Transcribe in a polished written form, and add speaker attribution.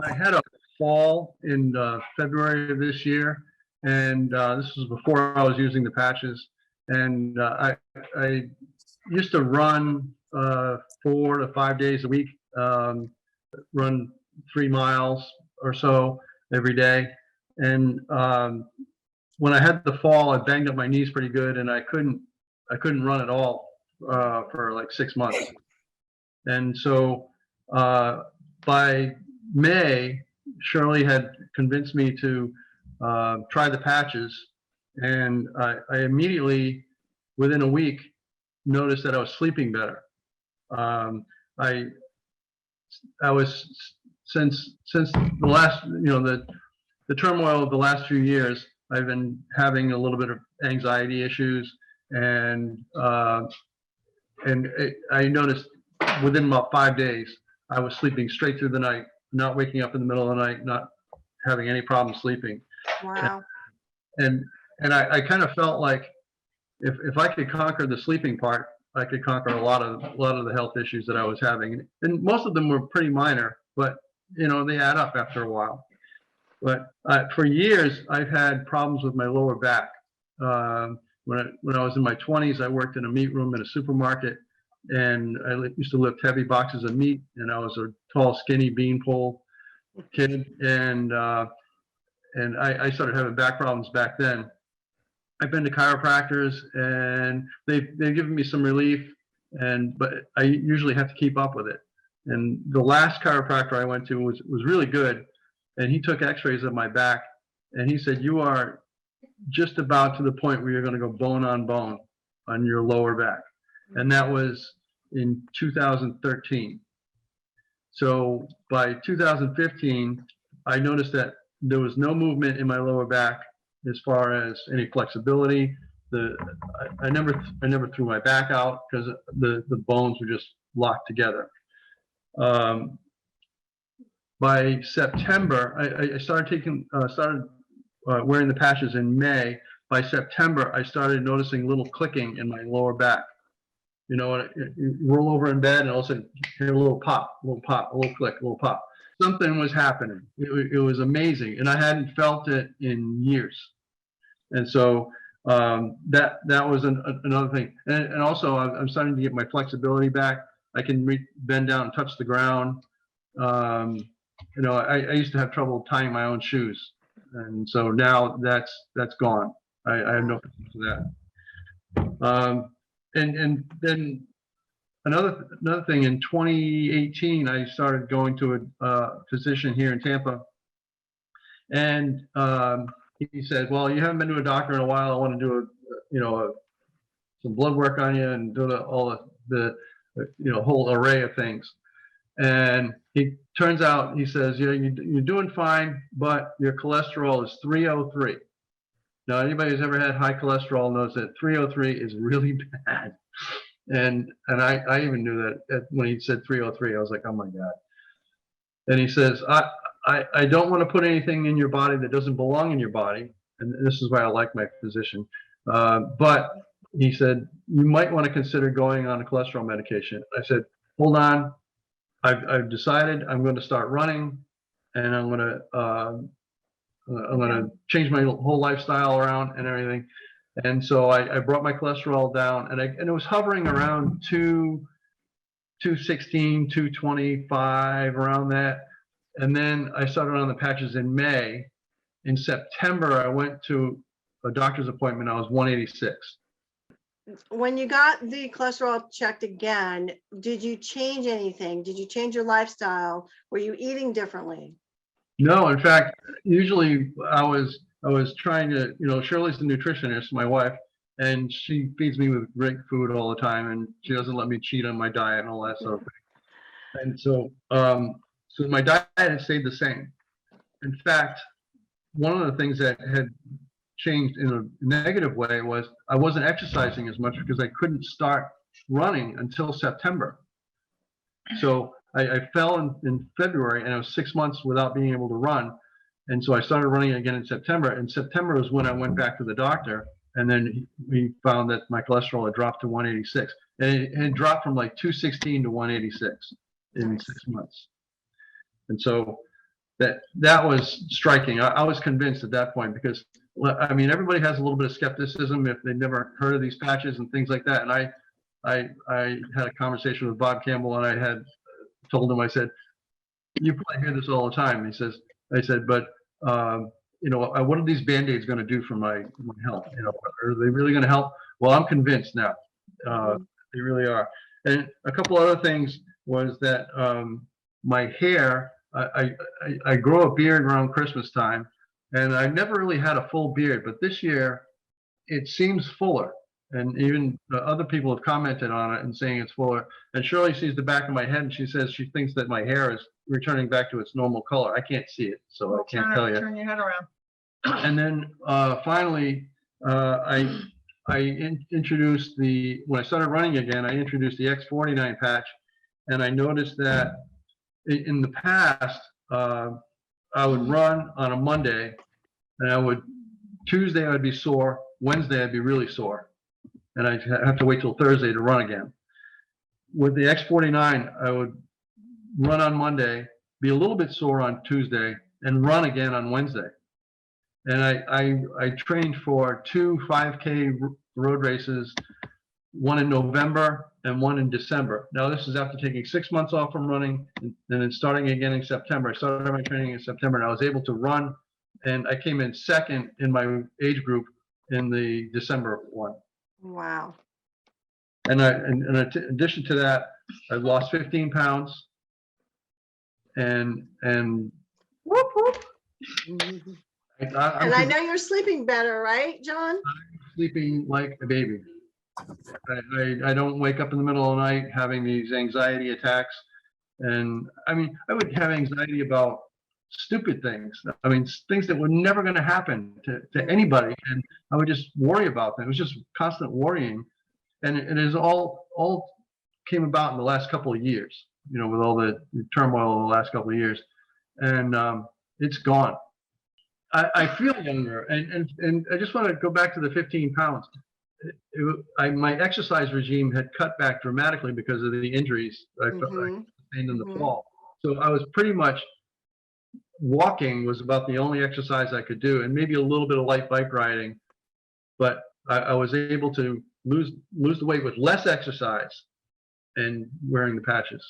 Speaker 1: I had a fall in February of this year, and this was before I was using the patches. And I used to run 4 to 5 days a week, run 3 miles or so every day. And when I had the fall, I banged up my knees pretty good, and I couldn't run at all for like 6 months. And so by May, Shirley had convinced me to try the patches, and I immediately, within a week, noticed that I was sleeping better. I was since the last, the turmoil of the last few years, I've been having a little bit of anxiety issues, and I noticed within about 5 days, I was sleeping straight through the night, not waking up in the middle of the night, not having any problem sleeping.
Speaker 2: Wow.
Speaker 1: And I kind of felt like if I could conquer the sleeping part, I could conquer a lot of the health issues that I was having. And most of them were pretty minor, but they add up after a while. But for years, I've had problems with my lower back. When I was in my 20s, I worked in a meat room in a supermarket, and I used to lift heavy boxes of meat, and I was a tall, skinny beanpole kid, and I started having back problems back then. I've been to chiropractors, and they've given me some relief, but I usually have to keep up with it. And the last chiropractor I went to was really good, and he took x-rays of my back, and he said, "You are just about to the point where you're going to go bone on bone on your lower back." And that was in 2013. So by 2015, I noticed that there was no movement in my lower back as far as any flexibility. I never threw my back out because the bones were just locked together. By September, I started wearing the patches in May. By September, I started noticing little clicking in my lower back. You roll over in bed, and all of a sudden you hear a little pop, a little click, a little pop. Something was happening. It was amazing, and I hadn't felt it in years. And so that was another thing. And also, I'm starting to get my flexibility back. I can bend down and touch the ground. I used to have trouble tying my own shoes, and so now that's gone. I have no problem with that. And then another thing, in 2018, I started going to a physician here in Tampa, and he said, "Well, you haven't been to a doctor in a while. I want to do some blood work on you and do all the whole array of things." And he turns out, he says, "You're doing fine, but your cholesterol is 303. Now, anybody who's ever had high cholesterol knows that 303 is really bad." And I even knew that when he said 303, I was like, "Oh my God." And he says, I don't want to put anything in your body that doesn't belong in your body. And this is why I like my physician. But he said, "You might want to consider going on a cholesterol medication." I said, "Hold on. I've decided I'm going to start running, and I'm going to change my whole lifestyle around and everything." And so I brought my cholesterol down, and it was hovering around 216, 225, around that. And then I started on the patches in May. In September, I went to a doctor's appointment. I was 186.
Speaker 2: When you got the cholesterol checked again, did you change anything? Did you change your lifestyle? Were you eating differently?
Speaker 1: No, in fact, usually I was trying to, Shirley's the nutritionist, my wife, and she feeds me with great food all the time, and she doesn't let me cheat on my diet and all that sort of thing. And so, so my diet had stayed the same. In fact, one of the things that had changed in a negative way was I wasn't exercising as much because I couldn't start running until September. So I fell in February, and I was 6 months without being able to run. And so I started running again in September. And September was when I went back to the doctor, and then we found that my cholesterol had dropped to 186. And it had dropped from like 216 to 186 in 6 months. And so that was striking. I was convinced at that point because, well, I mean, everybody has a little bit of skepticism if they've never heard of these patches and things like that. And I had a conversation with Bob Campbell, and I had told him, I said, you probably hear this all the time. I said, but you know, what are these Band-Aids going to do for my health? You know, are they really going to help? Well, I'm convinced now. They really are. And a couple other things was that my hair, I grow a beard around Christmas time, and I never really had a full beard, but this year it seems fuller. And even other people have commented on it and saying it's fuller. And Shirley sees the back of my head, and she says she thinks that my hair is returning back to its normal color. I can't see it, so
Speaker 3: Well,
Speaker 1: I can't tell you.
Speaker 3: Turn your head around.
Speaker 1: And then finally, I introduced when I started running again, I introduced the X49 patch, and I noticed that in the past, I would run on a Monday, and Tuesday I'd be sore, Wednesday I'd be really sore, and I'd have to wait till Thursday to run again. With the X49, I would run on Monday, be a little bit sore on Tuesday, and run again on Wednesday. And I trained for 2 5K road races, one in November and one in December. Now, this is after taking 6 months off from running and then starting again in September. I started my training in September, and I was able to run, and I came in second in my age group in the December one.
Speaker 2: Wow.
Speaker 1: And in addition to that, I lost 15 pounds, and
Speaker 2: Whoop, whoop.
Speaker 1: I'm
Speaker 2: And I know you're sleeping better, right, John?
Speaker 1: sleeping like a baby. I don't wake up in the middle of the night having these anxiety attacks. And I mean, I would have anxiety about stupid things. I mean, things that were never going to happen to anybody. And I would just worry about them. It was just constant worrying. And it is all came about in the last couple of years, you know, with all the turmoil in the last couple of years. And it's gone. I feel younger, and I just want to go back to the 15 pounds. My exercise regime had cut back dramatically because of the injuries I sustained in the fall. So I was pretty much walking was about the only exercise I could do, and maybe a little bit of light bike riding. But I was able to lose the weight with less exercise and wearing the patches.